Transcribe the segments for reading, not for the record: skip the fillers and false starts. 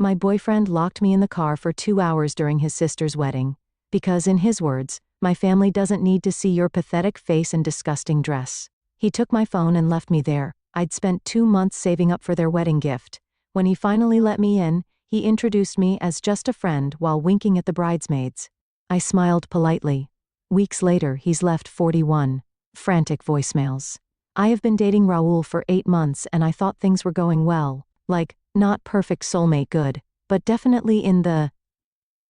My boyfriend locked me in the car for 2 hours during his sister's wedding. Because, in his words, my family doesn't need to see your pathetic face and disgusting dress. He took my phone and left me there. I'd spent 2 months saving up for their wedding gift. When he finally let me in, he introduced me as just a friend while winking at the bridesmaids. I smiled politely. Weeks later, he's left 41 frantic voicemails. I have been dating Raul for 8 months and I thought things were going well. Like, not perfect soulmate good, but definitely in the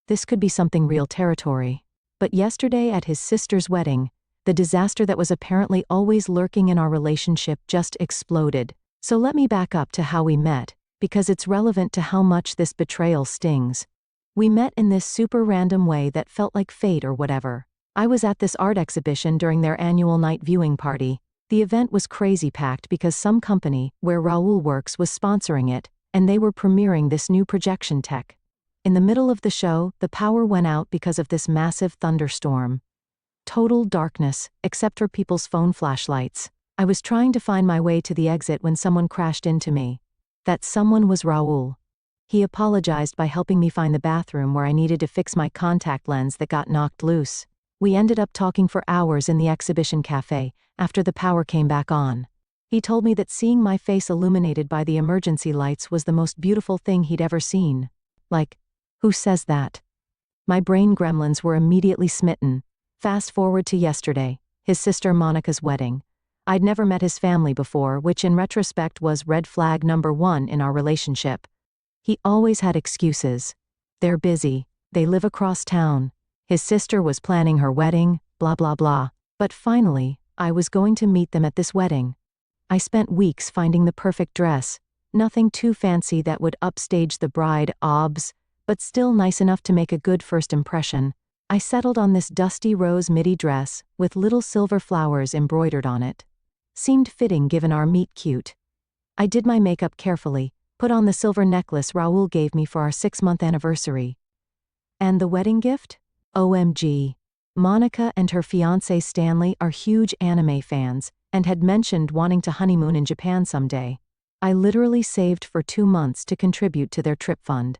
this could be something real territory. But yesterday at his sister's wedding, the disaster that was apparently always lurking in our relationship just exploded. So let me back up to how we met, because it's relevant to how much this betrayal stings. We met in this super random way that felt like fate or whatever. I was at this art exhibition during their annual night viewing party. The event was crazy packed because some company, where Raul works, was sponsoring it, and they were premiering this new projection tech. In the middle of the show, the power went out because of this massive thunderstorm. Total darkness, except for people's phone flashlights. I was trying to find my way to the exit when someone crashed into me. That someone was Raul. He apologized by helping me find the bathroom where I needed to fix my contact lens that got knocked loose. We ended up talking for hours in the exhibition cafe, after the power came back on. He told me that seeing my face illuminated by the emergency lights was the most beautiful thing he'd ever seen. Like, who says that? My brain gremlins were immediately smitten. Fast forward to yesterday, his sister Monica's wedding. I'd never met his family before, which in retrospect was red flag number 1 in our relationship. He always had excuses. They're busy, they live across town. His sister was planning her wedding, blah blah blah. But finally, I was going to meet them at this wedding. I spent weeks finding the perfect dress. Nothing too fancy that would upstage the bride, but still nice enough to make a good first impression. I settled on this dusty rose midi dress, with little silver flowers embroidered on it. Seemed fitting given our meet cute. I did my makeup carefully, put on the silver necklace Raul gave me for our 6-month anniversary. And the wedding gift? OMG. Monica and her fiancé Stanley are huge anime fans, and had mentioned wanting to honeymoon in Japan someday. I literally saved for 2 months to contribute to their trip fund.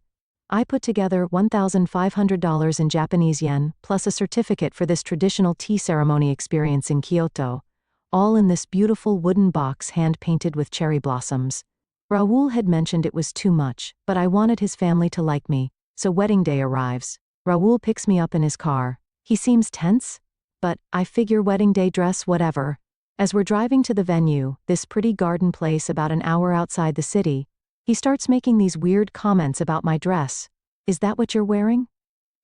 I put together $1,500 in Japanese yen, plus a certificate for this traditional tea ceremony experience in Kyoto, all in this beautiful wooden box hand-painted with cherry blossoms. Raul had mentioned it was too much, but I wanted his family to like me, so wedding day arrives. Raul picks me up in his car. He seems tense, but I figure wedding day dress whatever. As we're driving to the venue, this pretty garden place about an hour outside the city, he starts making these weird comments about my dress. Is that what you're wearing?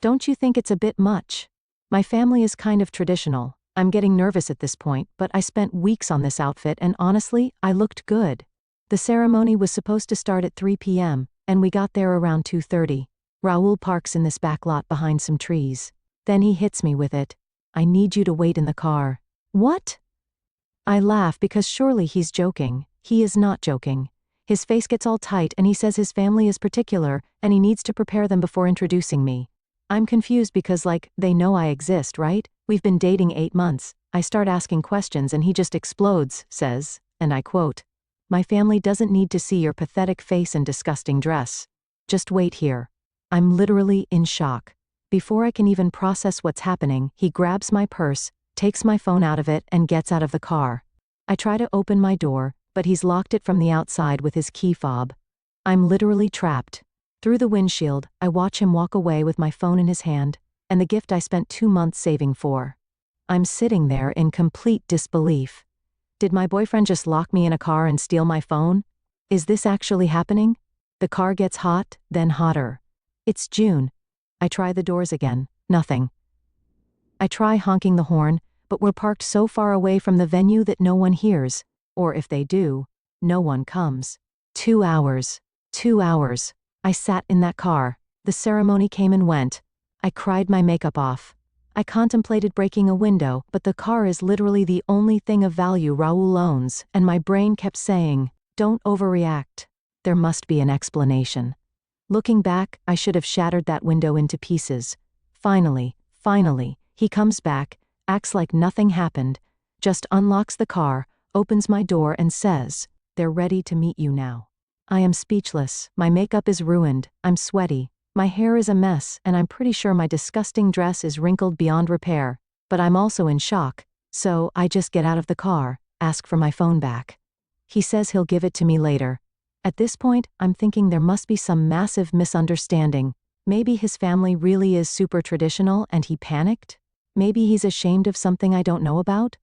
Don't you think it's a bit much? My family is kind of traditional. I'm getting nervous at this point, but I spent weeks on this outfit and honestly, I looked good. The ceremony was supposed to start at 3 p.m., and we got there around 2:30. Raul parks in this back lot behind some trees. Then he hits me with it. I need you to wait in the car. What? I laugh because surely he's joking. He is not joking. His face gets all tight and he says his family is particular and he needs to prepare them before introducing me. I'm confused because they know I exist, right? We've been dating 8 months. I start asking questions and he just explodes, says, and I quote, "My family doesn't need to see your pathetic face and disgusting dress. Just wait here." I'm literally in shock. Before I can even process what's happening, he grabs my purse, takes my phone out of it and gets out of the car. I try to open my door, but he's locked it from the outside with his key fob. I'm literally trapped. Through the windshield, I watch him walk away with my phone in his hand, and the gift I spent 2 months saving for. I'm sitting there in complete disbelief. Did my boyfriend just lock me in a car and steal my phone? Is this actually happening? The car gets hot, then hotter. It's June. I try the doors again. Nothing. I try honking the horn, but we're parked so far away from the venue that no one hears. Or if they do, no one comes. 2 hours. 2 hours. I sat in that car. The ceremony came and went. I cried my makeup off. I contemplated breaking a window, but the car is literally the only thing of value Raul owns, and my brain kept saying, don't overreact. There must be an explanation. Looking back, I should have shattered that window into pieces. Finally, he comes back, acts like nothing happened, just unlocks the car, opens my door and says, "They're ready to meet you now." I am speechless, my makeup is ruined, I'm sweaty, my hair is a mess, and I'm pretty sure my disgusting dress is wrinkled beyond repair, but I'm also in shock, so I just get out of the car, ask for my phone back. He says he'll give it to me later. At this point, I'm thinking there must be some massive misunderstanding. Maybe his family really is super traditional and he panicked? Maybe he's ashamed of something I don't know about?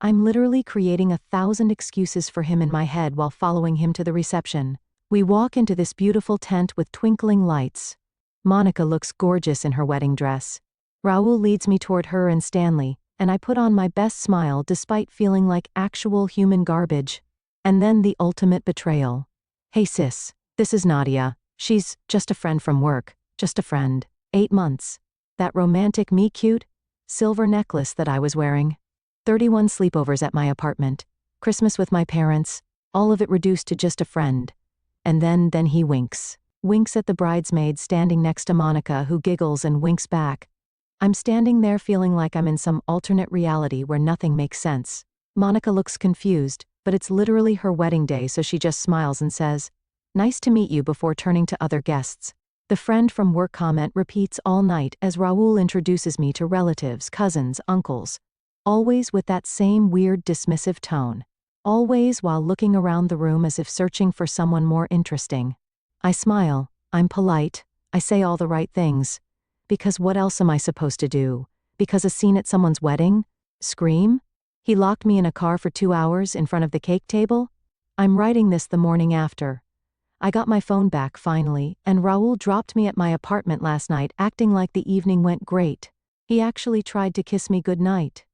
I'm literally creating 1,000 excuses for him in my head while following him to the reception. We walk into this beautiful tent with twinkling lights. Monica looks gorgeous in her wedding dress. Raul leads me toward her and Stanley, and I put on my best smile despite feeling like actual human garbage. And then the ultimate betrayal. Hey sis, this is Nadia. She's just a friend from work, just a friend. 8 months. That romantic meet-cute silver necklace that I was wearing. 31 sleepovers at my apartment. Christmas with my parents. All of it reduced to just a friend. And then he winks. Winks at the bridesmaid standing next to Monica, who giggles and winks back. I'm standing there feeling like I'm in some alternate reality where nothing makes sense. Monica looks confused, but it's literally her wedding day, so she just smiles and says, "Nice to meet you," before turning to other guests. The friend from work comment repeats all night as Raul introduces me to relatives, cousins, uncles. Always with that same weird dismissive tone. Always while looking around the room as if searching for someone more interesting. I smile, I'm polite, I say all the right things. Because what else am I supposed to do? Because a scene at someone's wedding? Scream? He locked me in a car for 2 hours in front of the cake table? I'm writing this the morning after. I got my phone back finally, and Raul dropped me at my apartment last night acting like the evening went great. He actually tried to kiss me goodnight.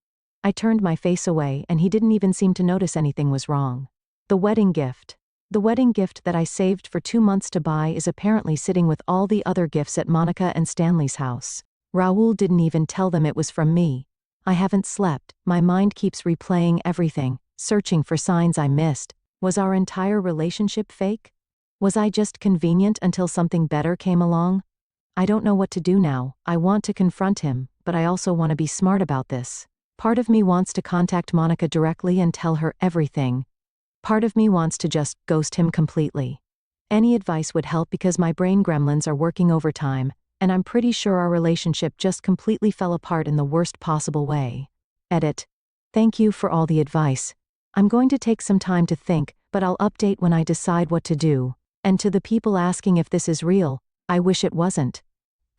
I turned my face away and he didn't even seem to notice anything was wrong. The wedding gift. The wedding gift that I saved for 2 months to buy is apparently sitting with all the other gifts at Monica and Stanley's house. Raul didn't even tell them it was from me. I haven't slept, my mind keeps replaying everything, searching for signs I missed. Was our entire relationship fake? Was I just convenient until something better came along? I don't know what to do now. I want to confront him, but I also want to be smart about this. Part of me wants to contact Monica directly and tell her everything. Part of me wants to just ghost him completely. Any advice would help because my brain gremlins are working overtime, and I'm pretty sure our relationship just completely fell apart in the worst possible way. Edit. Thank you for all the advice. I'm going to take some time to think, but I'll update when I decide what to do. And to the people asking if this is real, I wish it wasn't.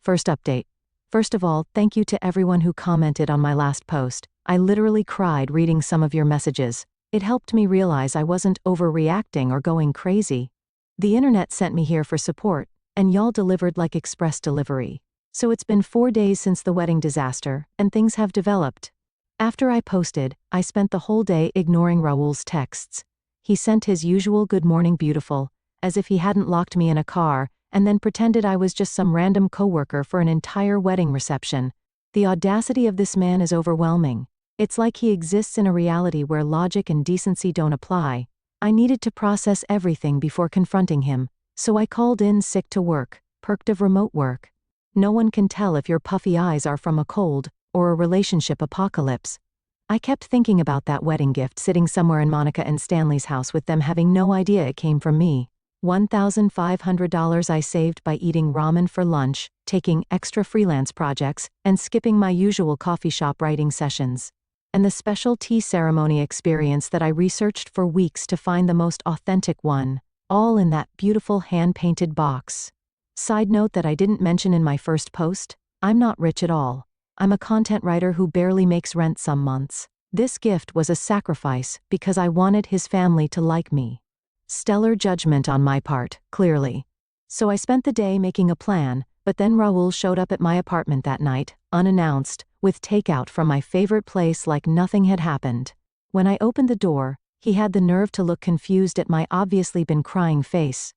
First update. First of all, thank you to everyone who commented on my last post. I literally cried reading some of your messages. It helped me realize I wasn't overreacting or going crazy. The internet sent me here for support, and y'all delivered like express delivery. So it's been 4 days since the wedding disaster, and things have developed. After I posted, I spent the whole day ignoring Raul's texts. He sent his usual "good morning beautiful," as if he hadn't locked me in a car, and then pretended I was just some random coworker for an entire wedding reception. The audacity of this man is overwhelming. It's like he exists in a reality where logic and decency don't apply. I needed to process everything before confronting him, so I called in sick to work, perked of remote work. No one can tell if your puffy eyes are from a cold or a relationship apocalypse. I kept thinking about that wedding gift sitting somewhere in Monica and Stanley's house with them having no idea it came from me. $1,500 I saved by eating ramen for lunch, taking extra freelance projects, and skipping my usual coffee shop writing sessions. And the special tea ceremony experience that I researched for weeks to find the most authentic one, all in that beautiful hand-painted box. Side note that I didn't mention in my first post, I'm not rich at all. I'm a content writer who barely makes rent some months. This gift was a sacrifice because I wanted his family to like me. Stellar judgment on my part, clearly. So I spent the day making a plan, but then Raul showed up at my apartment that night, unannounced, with takeout from my favorite place like nothing had happened. When I opened the door, he had the nerve to look confused at my obviously been crying face.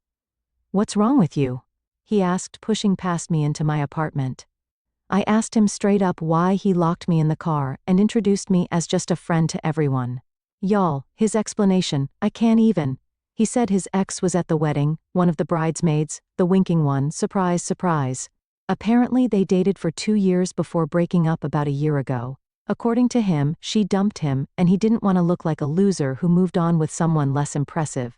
"What's wrong with you?" he asked, pushing past me into my apartment. I asked him straight up why he locked me in the car and introduced me as just a friend to everyone. Y'all, his explanation, I can't even. He said his ex was at the wedding, one of the bridesmaids, the winking one, surprise, surprise. Apparently they dated for 2 years before breaking up about a year ago. According to him, she dumped him, and he didn't want to look like a loser who moved on with someone less impressive.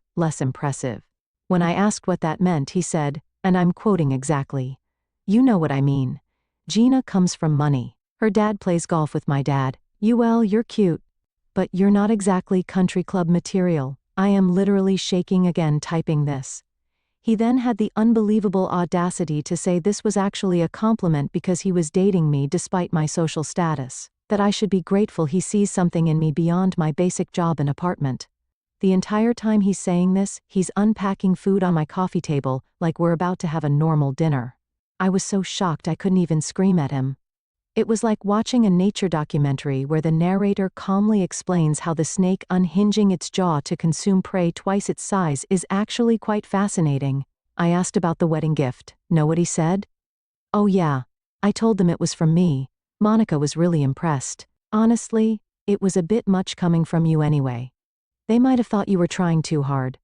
When I asked what that meant, he said, and I'm quoting exactly, "You know what I mean. Gina comes from money. Her dad plays golf with my dad. You're cute. But you're not exactly country club material." I am literally shaking again typing this. He then had the unbelievable audacity to say this was actually a compliment because he was dating me despite my social status, that I should be grateful he sees something in me beyond my basic job and apartment. The entire time he's saying this, he's unpacking food on my coffee table like we're about to have a normal dinner. I was so shocked I couldn't even scream at him. It was like watching a nature documentary where the narrator calmly explains how the snake unhinging its jaw to consume prey twice its size is actually quite fascinating. I asked about the wedding gift. Know what he said? "Oh yeah. I told them it was from me. Monica was really impressed. Honestly, it was a bit much coming from you anyway. They might have thought you were trying too hard."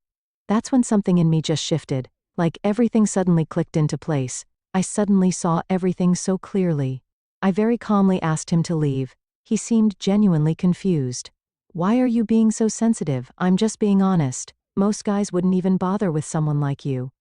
That's when something in me just shifted, like everything suddenly clicked into place. I suddenly saw everything so clearly. I very calmly asked him to leave. He seemed genuinely confused. "Why are you being so sensitive? I'm just being honest. Most guys wouldn't even bother with someone like you."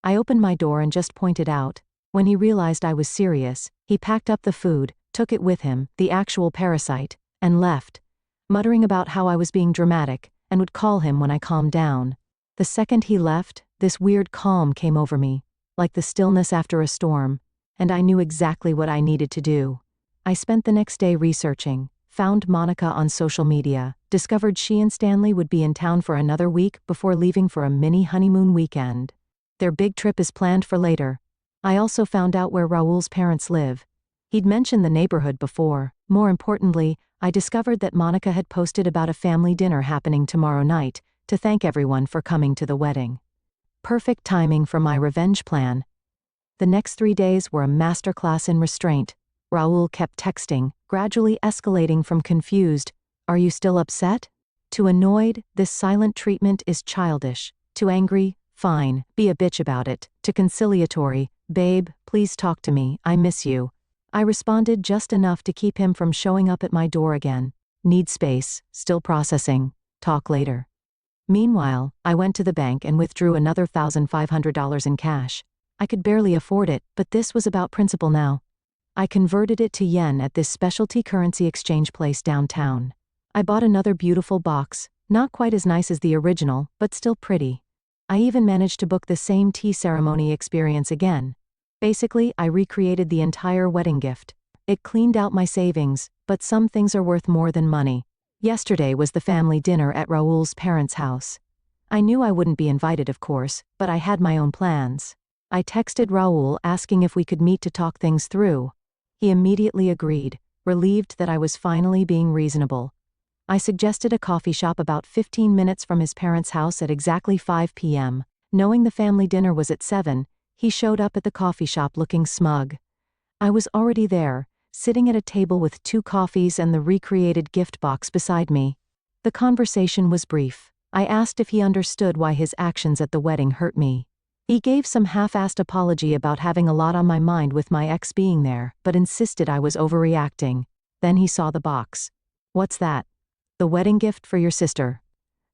I opened my door and just pointed out. When he realized I was serious, he packed up the food, took it with him, the actual parasite, and left, muttering about how I was being dramatic, and would call him when I calmed down. The second he left, this weird calm came over me, like the stillness after a storm, and I knew exactly what I needed to do. I spent the next day researching, found Monica on social media, discovered she and Stanley would be in town for another week before leaving for a mini honeymoon weekend. Their big trip is planned for later. I also found out where Raoul's parents live. He'd mentioned the neighborhood before. More importantly, I discovered that Monica had posted about a family dinner happening tomorrow night, to thank everyone for coming to the wedding. Perfect timing for my revenge plan. The next 3 days were a masterclass in restraint. Raoul kept texting, gradually escalating from confused, "Are you still upset?" to annoyed, "This silent treatment is childish," to angry, "Fine, be a bitch about it," to conciliatory, "Babe, please talk to me, I miss you." I responded just enough to keep him from showing up at my door again. "Need space, still processing, talk later." Meanwhile, I went to the bank and withdrew another $1,500 in cash. I could barely afford it, but this was about principle now. I converted it to yen at this specialty currency exchange place downtown. I bought another beautiful box, not quite as nice as the original, but still pretty. I even managed to book the same tea ceremony experience again. Basically, I recreated the entire wedding gift. It cleaned out my savings, but some things are worth more than money. Yesterday was the family dinner at Raoul's parents' house. I knew I wouldn't be invited, of course, but I had my own plans. I texted Raoul asking if we could meet to talk things through. He immediately agreed, relieved that I was finally being reasonable. I suggested a coffee shop about 15 minutes from his parents' house at exactly 5 p.m. Knowing the family dinner was at 7, he showed up at the coffee shop looking smug. I was already there, sitting at a table with 2 coffees and the recreated gift box beside me. The conversation was brief. I asked if he understood why his actions at the wedding hurt me. He gave some half-assed apology about having a lot on my mind with my ex being there, but insisted I was overreacting. Then he saw the box. "What's that?" "The wedding gift for your sister.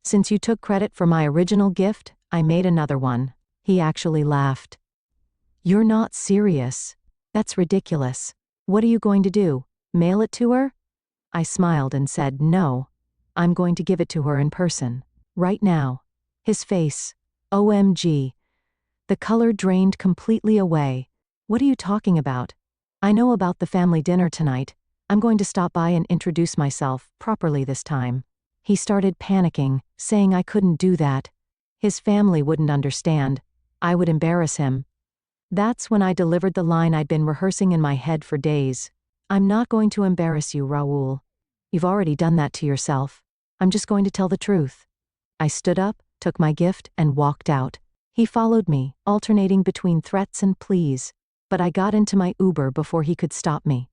Since you took credit for my original gift, I made another one." He actually laughed. "You're not serious. That's ridiculous. What are you going to do? Mail it to her?" I smiled and said, "No. I'm going to give it to her in person. Right now." His face. OMG. The color drained completely away. "What are you talking about? I know about the family dinner tonight. I'm going to stop by and introduce myself, properly this time." He started panicking, saying I couldn't do that. His family wouldn't understand. I would embarrass him. That's when I delivered the line I'd been rehearsing in my head for days. "I'm not going to embarrass you, Raoul. You've already done that to yourself. I'm just going to tell the truth." I stood up, took my gift, and walked out. He followed me, alternating between threats and pleas, but I got into my Uber before he could stop me.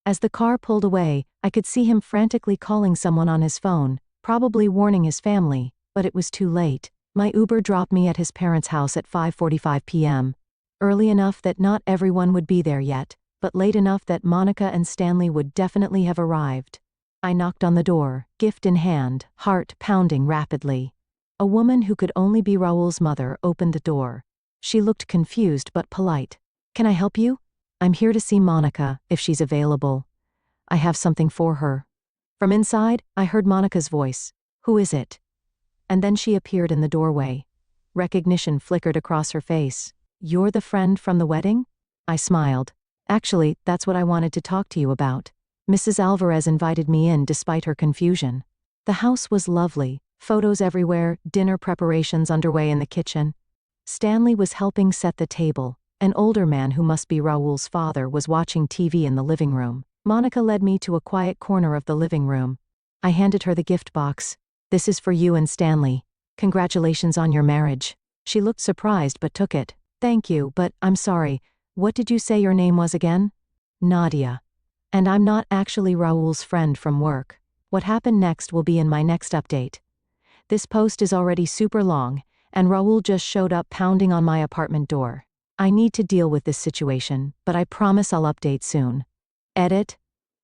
As the car pulled away, I could see him frantically calling someone on his phone, probably warning his family, but it was too late. My Uber dropped me at his parents' house at 5:45 p.m. Early enough that not everyone would be there yet, but late enough that Monica and Stanley would definitely have arrived. I knocked on the door, gift in hand, heart pounding rapidly. A woman who could only be Raoul's mother opened the door. She looked confused but polite. "Can I help you? I'm here to see Monica, if she's available. I have something for her." From inside, I heard Monica's voice. "Who is it?" And then she appeared in the doorway. Recognition flickered across her face. "You're the friend from the wedding?" I smiled. "Actually, that's what I wanted to talk to you about." Mrs. Alvarez invited me in despite her confusion. The house was lovely, photos everywhere, dinner preparations underway in the kitchen. Stanley was helping set the table. An older man who must be Raoul's father was watching TV in the living room. Monica led me to a quiet corner of the living room. I handed her the gift box. "This is for you and Stanley. Congratulations on your marriage." She looked surprised but took it. "Thank you, but I'm sorry. What did you say your name was again?" "Nadia. And I'm not actually Raoul's friend from work." What happened next will be in my next update. This post is already super long, and Raoul just showed up pounding on my apartment door. I need to deal with this situation, but I promise I'll update soon. Edit.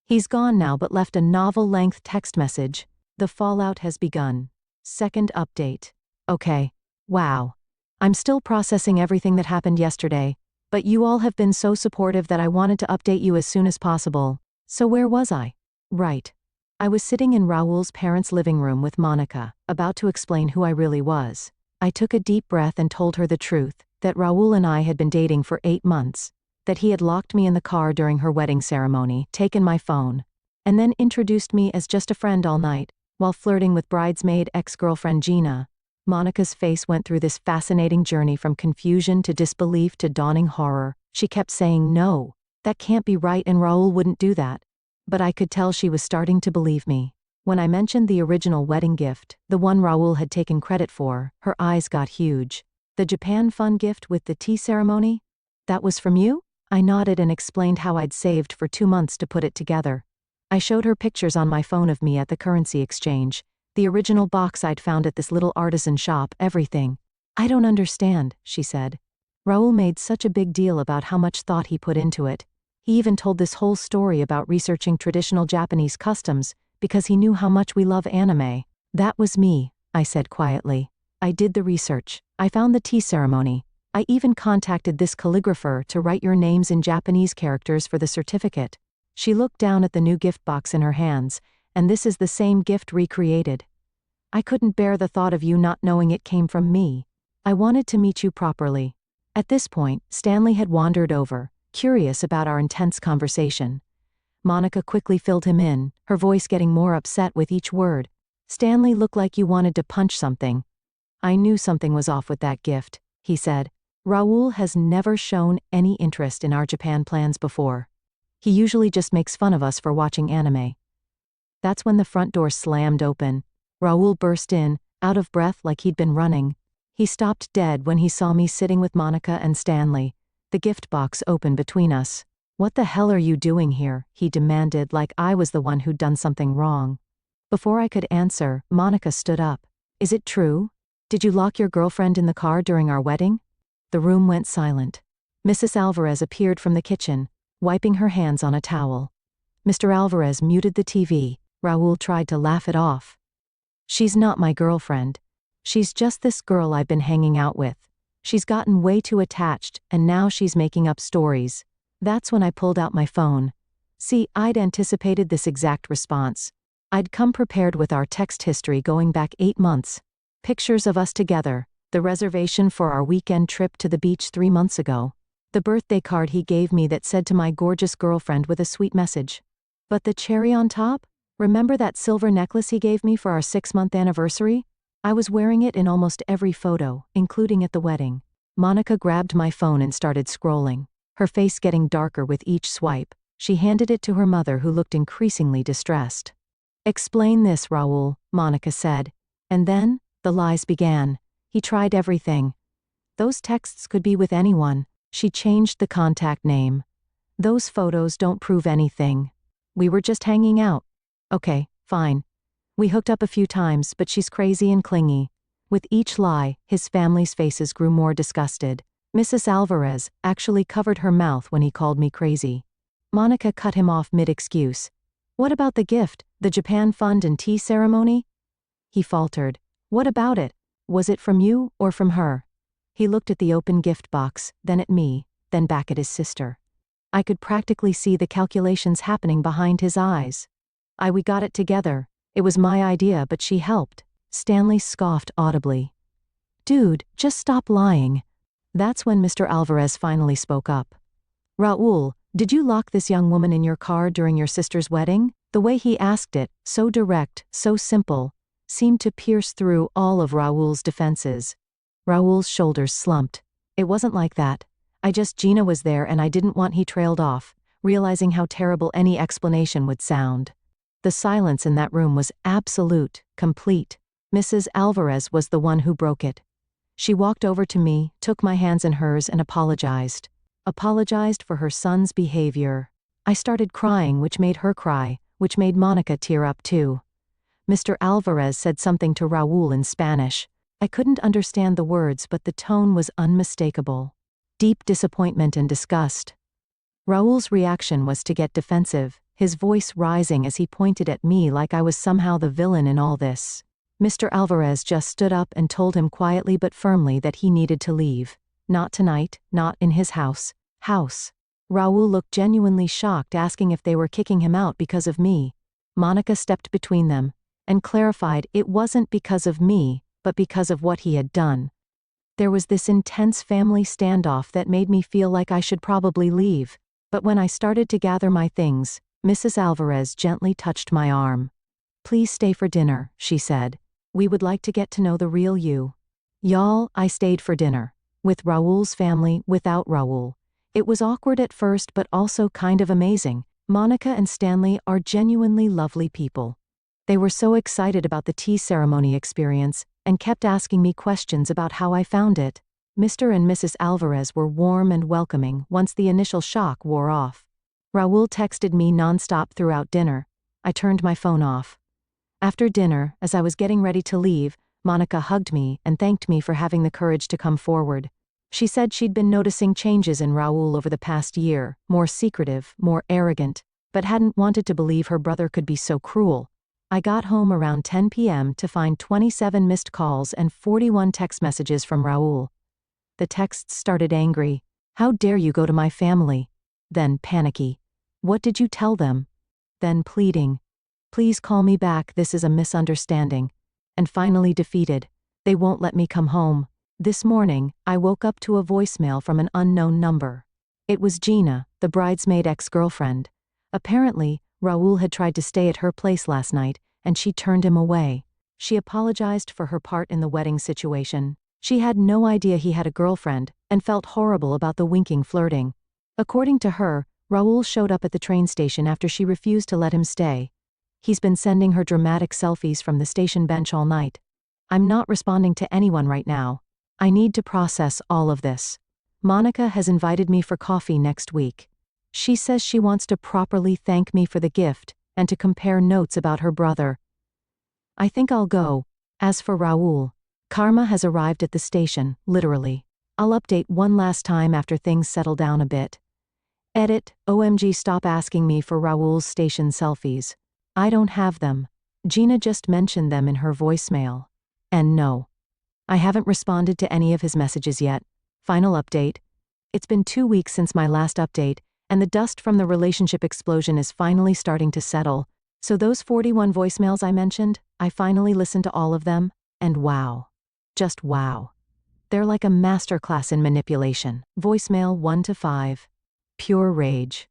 He's gone now but left a novel-length text message. "The fallout has begun. Second update." Okay. Wow. I'm still processing everything that happened yesterday, but you all have been so supportive that I wanted to update you as soon as possible. So where was I? Right. I was sitting in Raoul's parents' living room with Monica, about to explain who I really was. I took a deep breath and told her the truth, that Raoul and I had been dating for 8 months, that he had locked me in the car during her wedding ceremony, taken my phone, and then introduced me as just a friend all night, while flirting with bridesmaid ex-girlfriend Gina. Monica's face went through this fascinating journey from confusion to disbelief to dawning horror. She kept saying, "No, that can't be right and Raoul wouldn't do that." But I could tell she was starting to believe me. When I mentioned the original wedding gift, the one Raoul had taken credit for, her eyes got huge. "The Japan Fund gift with the tea ceremony? That was from you?" I nodded and explained how I'd saved for 2 months to put it together. I showed her pictures on my phone of me at the currency exchange, the original box I'd found at this little artisan shop, everything. "I don't understand," she said. Raoul made such a big deal about how much thought he put into it. He even told this whole story about researching traditional Japanese customs because he knew how much we love anime. "That was me," I said quietly. "I did the research. I found the tea ceremony. I even contacted this calligrapher to write your names in Japanese characters for the certificate." She looked down at the new gift box in her hands, and this is the same gift recreated. "I couldn't bear the thought of you not knowing it came from me. I wanted to meet you properly." At this point, Stanley had wandered over, curious about our intense conversation. Monica quickly filled him in, her voice getting more upset with each word. "Stanley looked like you wanted to punch something." "I knew something was off with that gift," he said. "Raoul has never shown any interest in our Japan plans before. He usually just makes fun of us for watching anime." That's when the front door slammed open. Raoul burst in, out of breath like he'd been running. He stopped dead when he saw me sitting with Monica and Stanley, the gift box open between us. "What the hell are you doing here?" he demanded, like I was the one who'd done something wrong. Before I could answer, Monica stood up. "Is it true? Did you lock your girlfriend in the car during our wedding?" The room went silent. Mrs. Alvarez appeared from the kitchen, wiping her hands on a towel. Mr. Alvarez muted the TV. Raoul tried to laugh it off. "She's not my girlfriend. She's just this girl I've been hanging out with. She's gotten way too attached, and now she's making up stories." That's when I pulled out my phone. See, I'd anticipated this exact response. I'd come prepared with our text history going back 8 months. Pictures of us together, the reservation for our weekend trip to the beach 3 months ago, the birthday card he gave me that said "to my gorgeous girlfriend" with a sweet message. But the cherry on top? Remember that silver necklace he gave me for our 6-month anniversary? I was wearing it in almost every photo, including at the wedding. Monica grabbed my phone and started scrolling, her face getting darker with each swipe. She handed it to her mother, who looked increasingly distressed. "Explain this, Raoul," Monica said. And then, the lies began. He tried everything. Those texts could be with anyone. She changed the contact name. Those photos don't prove anything. We were just hanging out. Okay, fine. We hooked up a few times, but she's crazy and clingy. With each lie, his family's faces grew more disgusted. Mrs. Alvarez actually covered her mouth when he called me crazy. Monica cut him off mid-excuse. "What about the gift, the Japan Fund and tea ceremony?" He faltered. "What about it? Was it from you or from her? He looked at the open gift box, then at me, then back at his sister. I could practically see the calculations happening behind his eyes. We got it together. It was my idea, but she helped. Stanley scoffed audibly. Dude, just stop lying. That's when Mr. Alvarez finally spoke up. Raul, did you lock this young woman in your car during your sister's wedding? The way he asked it, so direct, so simple, seemed to pierce through all of Raul's defenses. Raul's shoulders slumped. It wasn't like that. Gina was there and I didn't want. He trailed off, realizing how terrible any explanation would sound. The silence in that room was absolute, complete. Mrs. Alvarez was the one who broke it. She walked over to me, took my hands in hers and apologized. Apologized for her son's behavior. I started crying, which made her cry, which made Monica tear up too. Mr. Alvarez said something to Raul in Spanish. I couldn't understand the words, but the tone was unmistakable. Deep disappointment and disgust. Raul's reaction was to get defensive, his voice rising as he pointed at me like I was somehow the villain in all this. Mr. Alvarez just stood up and told him quietly but firmly that he needed to leave. Not tonight, not in his house. Raul looked genuinely shocked, asking if they were kicking him out because of me. Monica stepped between them and clarified it wasn't because of me, but because of what he had done. There was this intense family standoff that made me feel like I should probably leave, but when I started to gather my things, Mrs. Alvarez gently touched my arm. Please stay for dinner, she said. We would like to get to know the real you. Y'all, I stayed for dinner. With Raul's family, without Raul. It was awkward at first but also kind of amazing. Monica and Stanley are genuinely lovely people. They were so excited about the tea ceremony experience and kept asking me questions about how I found it. Mr. and Mrs. Alvarez were warm and welcoming once the initial shock wore off. Raul texted me nonstop throughout dinner. I turned my phone off. After dinner, as I was getting ready to leave, Monica hugged me and thanked me for having the courage to come forward. She said she'd been noticing changes in Raul over the past year, more secretive, more arrogant, but hadn't wanted to believe her brother could be so cruel. I got home around 10 p.m. to find 27 missed calls and 41 text messages from Raul. The texts started angry. How dare you go to my family? Then panicky. What did you tell them? Then pleading. Please call me back, this is a misunderstanding. And finally defeated. They won't let me come home. This morning, I woke up to a voicemail from an unknown number. It was Gina, the bridesmaid ex-girlfriend. Apparently, Raul had tried to stay at her place last night, and she turned him away. She apologized for her part in the wedding situation. She had no idea he had a girlfriend, and felt horrible about the winking flirting. According to her, Raul showed up at the train station after she refused to let him stay. He's been sending her dramatic selfies from the station bench all night. I'm not responding to anyone right now. I need to process all of this. Monica has invited me for coffee next week. She says she wants to properly thank me for the gift and to compare notes about her brother. I think I'll go. As for Raul, karma has arrived at the station, literally. I'll update one last time after things settle down a bit. Edit, OMG, stop asking me for Raul's station selfies. I don't have them. Gina just mentioned them in her voicemail. And no. I haven't responded to any of his messages yet. Final update. It's been 2 weeks since my last update, and the dust from the relationship explosion is finally starting to settle. So those 41 voicemails I mentioned, I finally listened to all of them, and wow. Just wow. They're like a masterclass in manipulation. Voicemail 1 to 5. Pure rage.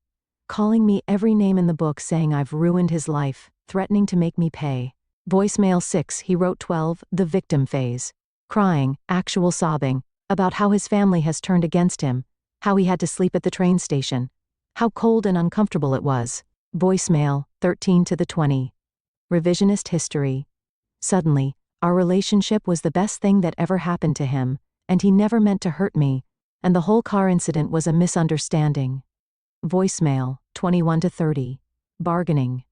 Calling me every name in the book, saying I've ruined his life, threatening to make me pay. Voicemail 6, he wrote 12, the victim phase. Crying, actual sobbing, about how his family has turned against him, how he had to sleep at the train station, how cold and uncomfortable it was. Voicemail 13 to the 20. Revisionist history. Suddenly, our relationship was the best thing that ever happened to him, and he never meant to hurt me, and the whole car incident was a misunderstanding. Voicemail 21 to 30. Bargaining.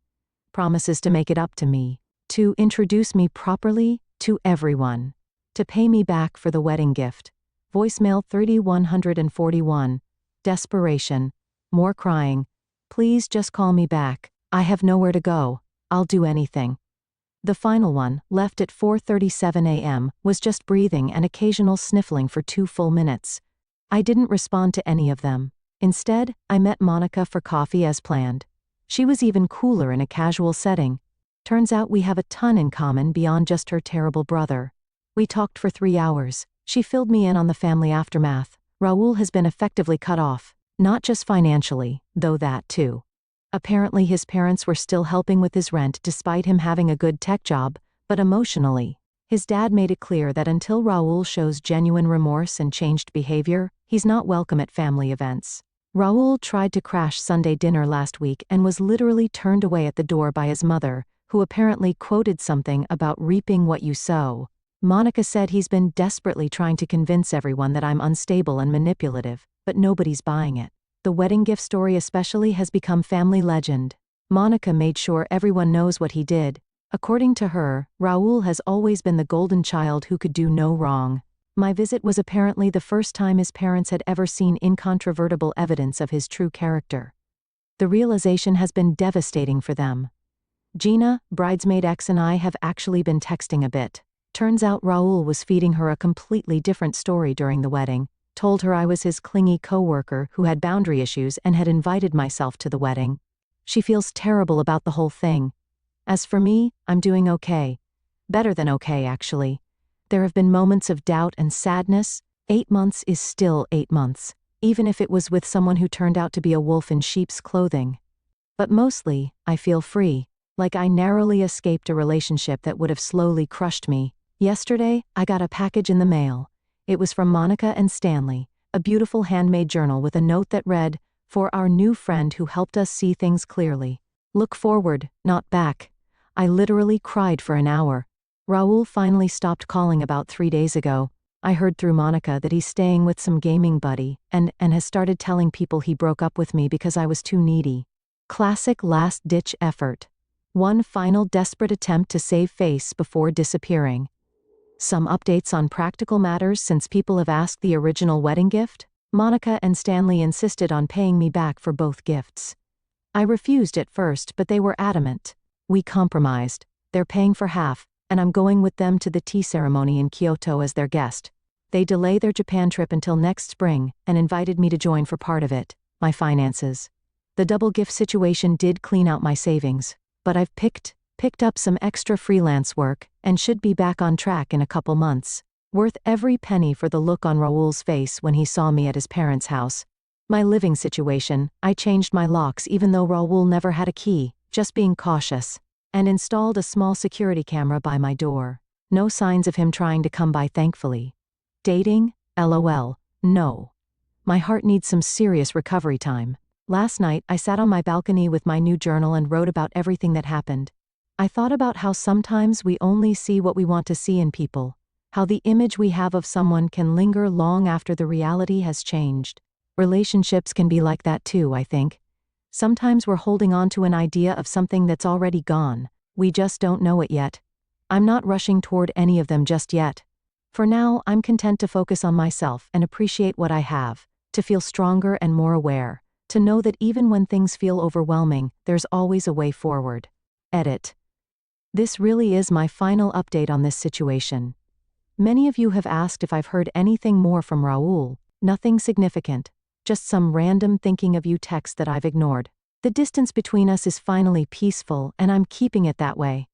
Promises to make it up to me, to introduce me properly to everyone, to pay me back for the wedding gift. Voicemail 3141. Desperation. More crying. Please just call me back. I have nowhere to go. I'll do anything. The final one, left at 4:37 a.m., was just breathing and occasional sniffling for 2 full minutes. I didn't respond to any of them. Instead, I met Monica for coffee as planned. She was even cooler in a casual setting. Turns out we have a ton in common beyond just her terrible brother. We talked for 3 hours. She filled me in on the family aftermath. Raul has been effectively cut off, not just financially, though that too. Apparently his parents were still helping with his rent despite him having a good tech job, but emotionally, his dad made it clear that until Raul shows genuine remorse and changed behavior, he's not welcome at family events. Raul tried to crash Sunday dinner last week and was literally turned away at the door by his mother, who apparently quoted something about reaping what you sow. Monica said he's been desperately trying to convince everyone that I'm unstable and manipulative, but nobody's buying it. The wedding gift story especially has become family legend. Monica made sure everyone knows what he did. According to her, Raul has always been the golden child who could do no wrong. My visit was apparently the first time his parents had ever seen incontrovertible evidence of his true character. The realization has been devastating for them. Gina, bridesmaid X, and I have actually been texting a bit. Turns out Raul was feeding her a completely different story during the wedding. Told her I was his clingy coworker who had boundary issues and had invited myself to the wedding. She feels terrible about the whole thing. As for me, I'm doing okay. Better than okay, actually. There have been moments of doubt and sadness. 8 months is still 8 months, even if it was with someone who turned out to be a wolf in sheep's clothing. But mostly, I feel free, like I narrowly escaped a relationship that would have slowly crushed me. Yesterday, I got a package in the mail. It was from Monica and Stanley, a beautiful handmade journal with a note that read, "For our new friend who helped us see things clearly. Look forward, not back." I literally cried for an hour. Raul finally stopped calling about 3 days ago. I heard through Monica that he's staying with some gaming buddy and has started telling people he broke up with me because I was too needy. Classic last-ditch effort. One final desperate attempt to save face before disappearing. Some updates on practical matters since people have asked the original wedding gift. Monica and Stanley insisted on paying me back for both gifts. I refused at first, but they were adamant. We compromised. They're paying for half, and I'm going with them to the tea ceremony in Kyoto as their guest. They delay their Japan trip until next spring and invited me to join for part of it, my finances. The double gift situation did clean out my savings, but I've picked up some extra freelance work and should be back on track in a couple months. Worth every penny for the look on Raul's face when he saw me at his parents' house. My living situation, I changed my locks even though Raul never had a key, just being cautious, and installed a small security camera by my door. No signs of him trying to come by, thankfully. Dating? LOL. No. My heart needs some serious recovery time. Last night, I sat on my balcony with my new journal and wrote about everything that happened. I thought about how sometimes we only see what we want to see in people, how the image we have of someone can linger long after the reality has changed. Relationships can be like that too, I think. Sometimes we're holding on to an idea of something that's already gone. We just don't know it yet. I'm not rushing toward any of them just yet. For now, I'm content to focus on myself and appreciate what I have, to feel stronger and more aware, to know that even when things feel overwhelming, there's always a way forward. Edit. This really is my final update on this situation. Many of you have asked if I've heard anything more from Raul. Nothing significant. Just some random thinking of you text that I've ignored. The distance between us is finally peaceful, and I'm keeping it that way.